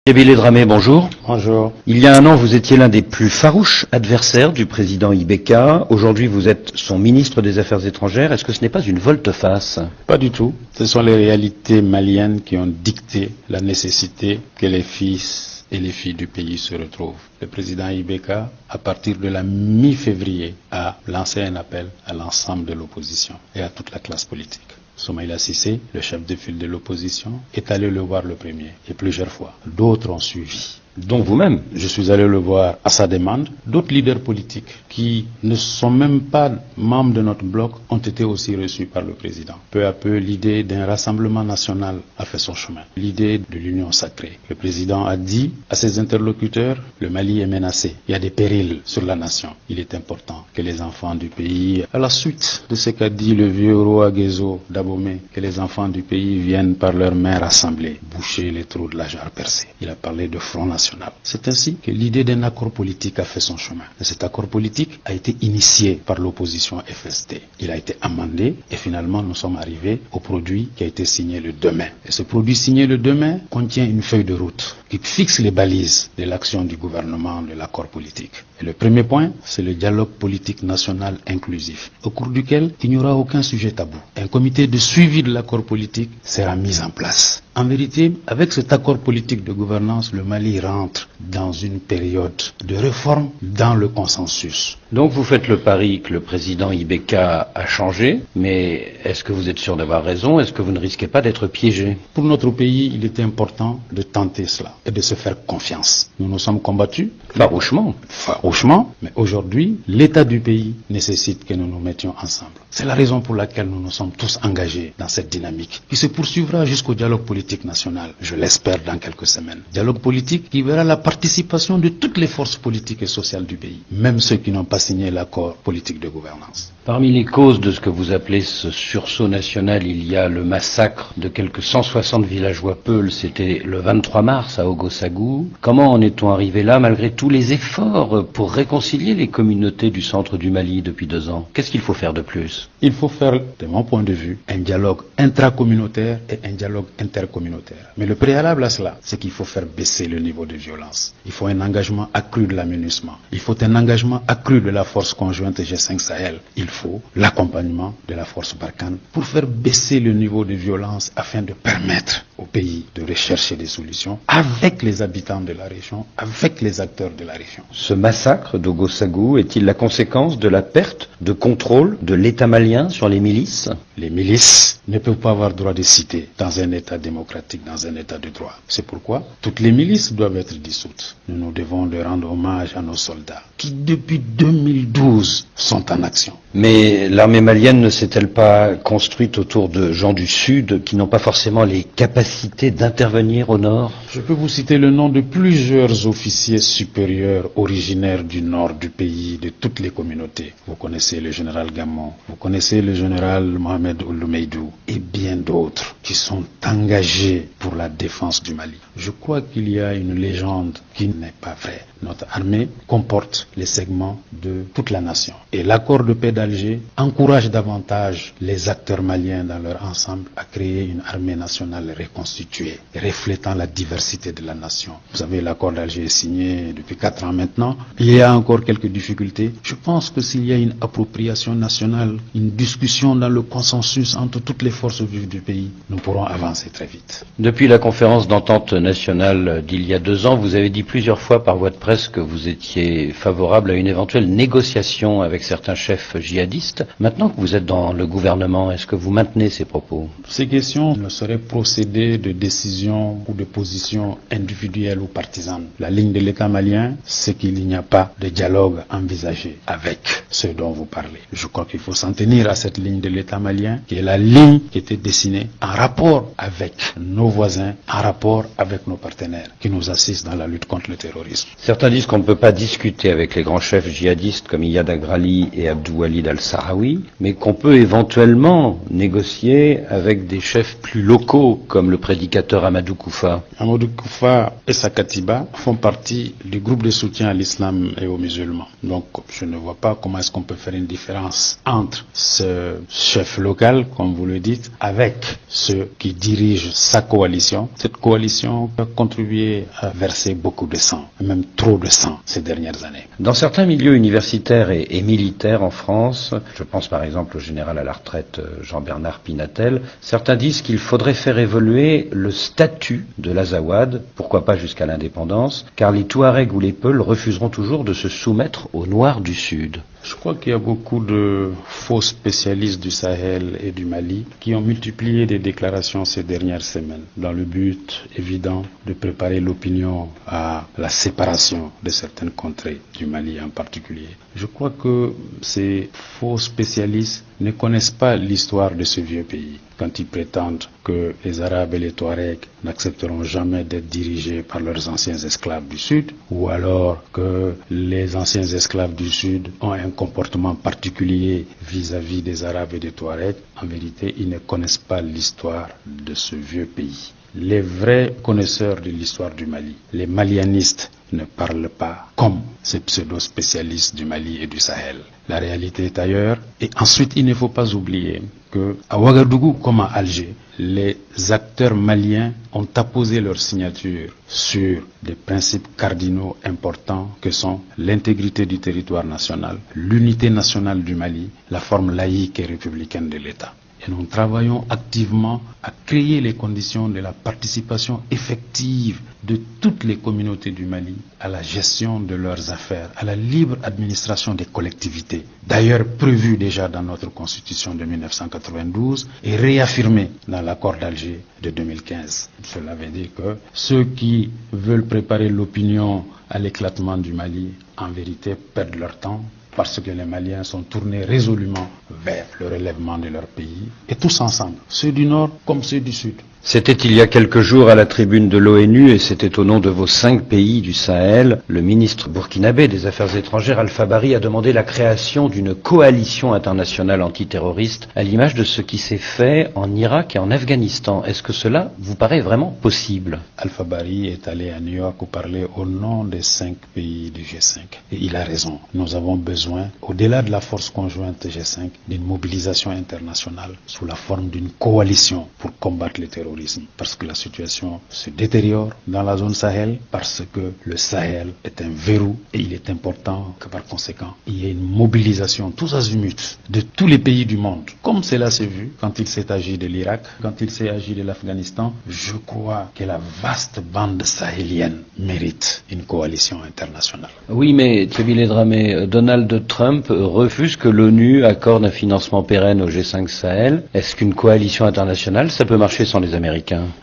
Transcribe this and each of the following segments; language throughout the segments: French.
Kabyle Dramé, bonjour. Bonjour. Il y a un an, vous étiez l'un des plus farouches adversaires du président Ibeka. Aujourd'hui, vous êtes son ministre des Affaires étrangères. Est-ce que ce n'est pas une volte-face? Pas du tout. Ce sont les réalités maliennes qui ont dicté la nécessité que les fils et les filles du pays se retrouvent. Le président Ibeka, à partir de la mi-février, a lancé un appel à l'ensemble de l'opposition et à toute la classe politique. Soumaïla Cissé, le chef de file de l'opposition, est allé le voir le premier, et plusieurs fois. D'autres ont suivi. Dont vous-même. Je suis allé le voir à sa demande. D'autres leaders politiques qui ne sont même pas membres de notre bloc ont été aussi reçus par le président. Peu à peu, l'idée d'un rassemblement national a fait son chemin. L'idée de l'union sacrée. Le président a dit à ses interlocuteurs, le Mali est menacé. Il y a des périls sur la nation. Il est important que les enfants du pays, à la suite de ce qu'a dit le vieux roi Guézo d'Abomey, que les enfants du pays viennent par leurs mains rassemblées, boucher les trous de la jarre percée. Il a parlé de front national. C'est ainsi que l'idée d'un accord politique a fait son chemin. Et cet accord politique a été initié par l'opposition FST. Il a été amendé et finalement nous sommes arrivés au produit qui a été signé le 2 mai. Et ce produit signé le 2 mai contient une feuille de route qui fixe les balises de l'action du gouvernement de l'accord politique. Et le premier point, c'est le dialogue politique national inclusif, au cours duquel il n'y aura aucun sujet tabou. Un comité de suivi de l'accord politique sera mis en place. En vérité, avec cet accord politique de gouvernance, le Mali rentre dans une période de réforme dans le consensus. Donc vous faites le pari que le président Ibeka a changé, mais est-ce que vous êtes sûr d'avoir raison? Est-ce que vous ne risquez pas d'être piégé? Pour notre pays, il est important de tenter cela et de se faire confiance. Nous nous sommes combattus. Farouchement, mais aujourd'hui, l'état du pays nécessite que nous nous mettions ensemble. C'est la raison pour laquelle nous nous sommes tous engagés dans cette dynamique qui se poursuivra jusqu'au dialogue politique national, je l'espère dans quelques semaines. Dialogue politique qui verra la participation de toutes les forces politiques et sociales du pays, même ceux qui n'ont pas signé l'accord politique de gouvernance. Parmi les causes de ce que vous appelez ce sursaut national, il y a le massacre de quelques 160 villageois peuls, c'était le 23 mars à Ogossagou. Comment en est-on arrivé là malgré tous les efforts pour réconcilier les communautés du centre du Mali depuis 2 ans? Qu'est-ce qu'il faut faire de plus? Il faut faire, de mon point de vue, un dialogue intracommunautaire et un dialogue intercommunautaire. Mais le préalable à cela, c'est qu'il faut faire baisser le niveau de violence. Il faut un engagement accru de l'aménagement. Il faut un engagement accru de la force conjointe G5 Sahel. Il faut l'accompagnement de la force Barkhane pour faire baisser le niveau de violence afin de permettre au pays de rechercher des solutions avec les habitants de la région, avec les acteurs de la région. Ce massacre d'Ogossagou est-il la conséquence de la perte de contrôle de l'État malien sur les milices? Les milices ne peuvent pas avoir droit de cité dans un État démocratique, dans un État de droit. C'est pourquoi toutes les milices doivent être dissoutes. Nous devons de rendre hommage à nos soldats qui, depuis 2012, sont en action. Mais l'armée malienne ne s'est-elle pas construite autour de gens du Sud qui n'ont pas forcément les capacités d'intervenir au Nord? Je peux vous citer le nom de plusieurs officiers supérieurs originaires du Nord du pays, de toutes les communautés. Vous connaissez le général Gamon, vous connaissez le général Mohamed Ouloumeidou et bien d'autres qui sont engagés pour la défense du Mali. Je crois qu'il y a une légende qui n'est pas vraie. Notre armée comporte les segments de toute la nation. Et l'accord de paix d'Alger encourage davantage les acteurs maliens dans leur ensemble à créer une armée nationale reconstituée, reflétant la diversité de la nation. Vous savez, l'accord d'Alger est signé depuis 4 ans maintenant. Il y a encore quelques difficultés. Je pense que s'il y a une appropriation nationale, une discussion dans le consensus entre toutes les forces vives du pays, nous pourrons avancer très vite. Depuis la conférence d'entente nationale d'il y a 2 ans, vous avez dit plusieurs fois par voie de presse que vous étiez favorable à une éventuelle négociation avec certains chefs djihadistes. Maintenant que vous êtes dans le gouvernement, est-ce que vous maintenez ces propos? Ces questions ne sauraient procéder de décisions ou de positions individuelles ou partisanes. La ligne de l'État malien, c'est qu'il n'y a pas de dialogue envisagé avec ceux dont vous parlez. Je crois qu'il faut s'en tenir à cette ligne de l'État malien, qui est la ligne qui était dessinée en rapport avec nos voisins, en rapport avec nos partenaires qui nous assistent dans la lutte contre le terrorisme. Certains disent qu'on ne peut pas discuter avec les grands chefs djihadistes comme Iyad Agrali et Abdou Walid al-Sahraoui, mais qu'on peut éventuellement négocier avec des chefs plus locaux comme le prédicateur Amadou Koufa. Amadou Amadou Koufa et Sakatiba font partie du groupe de soutien à l'islam et aux musulmans. Donc je ne vois pas comment est-ce qu'on peut faire une différence entre ce chef local, comme vous le dites, avec ceux qui dirigent sa coalition. Cette coalition a contribué à verser beaucoup de sang, même trop de sang ces dernières années. Dans certains milieux universitaires et militaires en France, je pense par exemple au général à la retraite Jean-Bernard Pinatel, certains disent qu'il faudrait faire évoluer le statut de l'Azawad, pourquoi pas jusqu'à l'indépendance, car les Touaregs ou les Peuls refuseront toujours de se soumettre aux Noirs du Sud. Je crois qu'il y a beaucoup de faux spécialistes du Sahel et du Mali qui ont multiplié des déclarations ces dernières semaines dans le but évident de préparer l'opinion à la séparation de certaines contrées, du Mali en particulier. Je crois que ces faux spécialistes ne connaissent pas l'histoire de ce vieux pays quand ils prétendent que les Arabes et les Touaregs n'accepteront jamais d'être dirigés par leurs anciens esclaves du Sud, ou alors que les anciens esclaves du Sud ont un comportement particulier vis-à-vis des Arabes et des Touaregs. En vérité, ils ne connaissent pas l'histoire de ce vieux pays. Les vrais connaisseurs de l'histoire du Mali, les malianistes, ne parlent pas comme ces pseudo-spécialistes du Mali et du Sahel. La réalité est ailleurs. Et ensuite, il ne faut pas oublier que à Ouagadougou comme à Alger, les acteurs maliens ont apposé leur signature sur des principes cardinaux importants que sont l'intégrité du territoire national, l'unité nationale du Mali, la forme laïque et républicaine de l'État. Et nous travaillons activement à créer les conditions de la participation effective de toutes les communautés du Mali à la gestion de leurs affaires, à la libre administration des collectivités, d'ailleurs prévue déjà dans notre constitution de 1992 et réaffirmée dans l'accord d'Alger de 2015. Cela veut dire que ceux qui veulent préparer l'opinion à l'éclatement du Mali, en vérité, perdent leur temps, parce que les Maliens sont tournés résolument vers le relèvement de leur pays, et tous ensemble, ceux du Nord comme ceux du Sud. C'était il y a quelques jours à la tribune de l'ONU, et c'était au nom de vos 5 pays du Sahel. Le ministre burkinabé des Affaires étrangères, Alpha Bari, a demandé la création d'une coalition internationale antiterroriste à l'image de ce qui s'est fait en Irak et en Afghanistan. Est-ce que cela vous paraît vraiment possible? Alpha Bari est allé à New York pour parler au nom des 5 pays du G5. Et il a raison. Nous avons besoin, au-delà de la force conjointe G5, d'une mobilisation internationale sous la forme d'une coalition pour combattre le terrorisme. Parce que la situation se détériore dans la zone Sahel, parce que le Sahel est un verrou et il est important que par conséquent il y ait une mobilisation tous azimuts de tous les pays du monde. Comme cela s'est vu quand il s'est agi de l'Irak, quand il s'est agi de l'Afghanistan, je crois que la vaste bande sahélienne mérite une coalition internationale. Oui, mais Tchébile Dramé, Donald Trump refuse que l'ONU accorde un financement pérenne au G5 Sahel. Est-ce qu'une coalition internationale, ça peut marcher sans les Américains?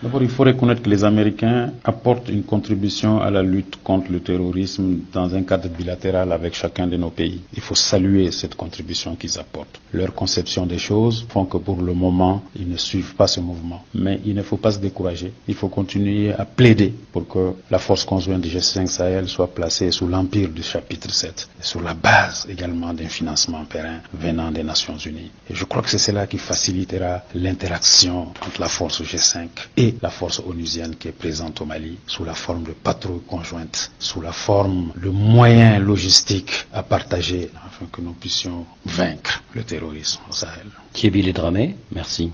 D'abord, il faut reconnaître que les Américains apportent une contribution à la lutte contre le terrorisme dans un cadre bilatéral avec chacun de nos pays. Il faut saluer cette contribution qu'ils apportent. Leur conception des choses font que pour le moment, ils ne suivent pas ce mouvement. Mais il ne faut pas se décourager. Il faut continuer à plaider pour que la force conjointe du G5 Sahel soit placée sous l'empire du chapitre 7 et sur la base également d'un financement périn venant des Nations Unies. Et je crois que c'est cela qui facilitera l'interaction entre la force G5 et la force onusienne qui est présente au Mali sous la forme de patrouilles conjointes, sous la forme de moyens logistiques à partager afin que nous puissions vaincre le terrorisme au Sahel. Tchébile Dramé, merci.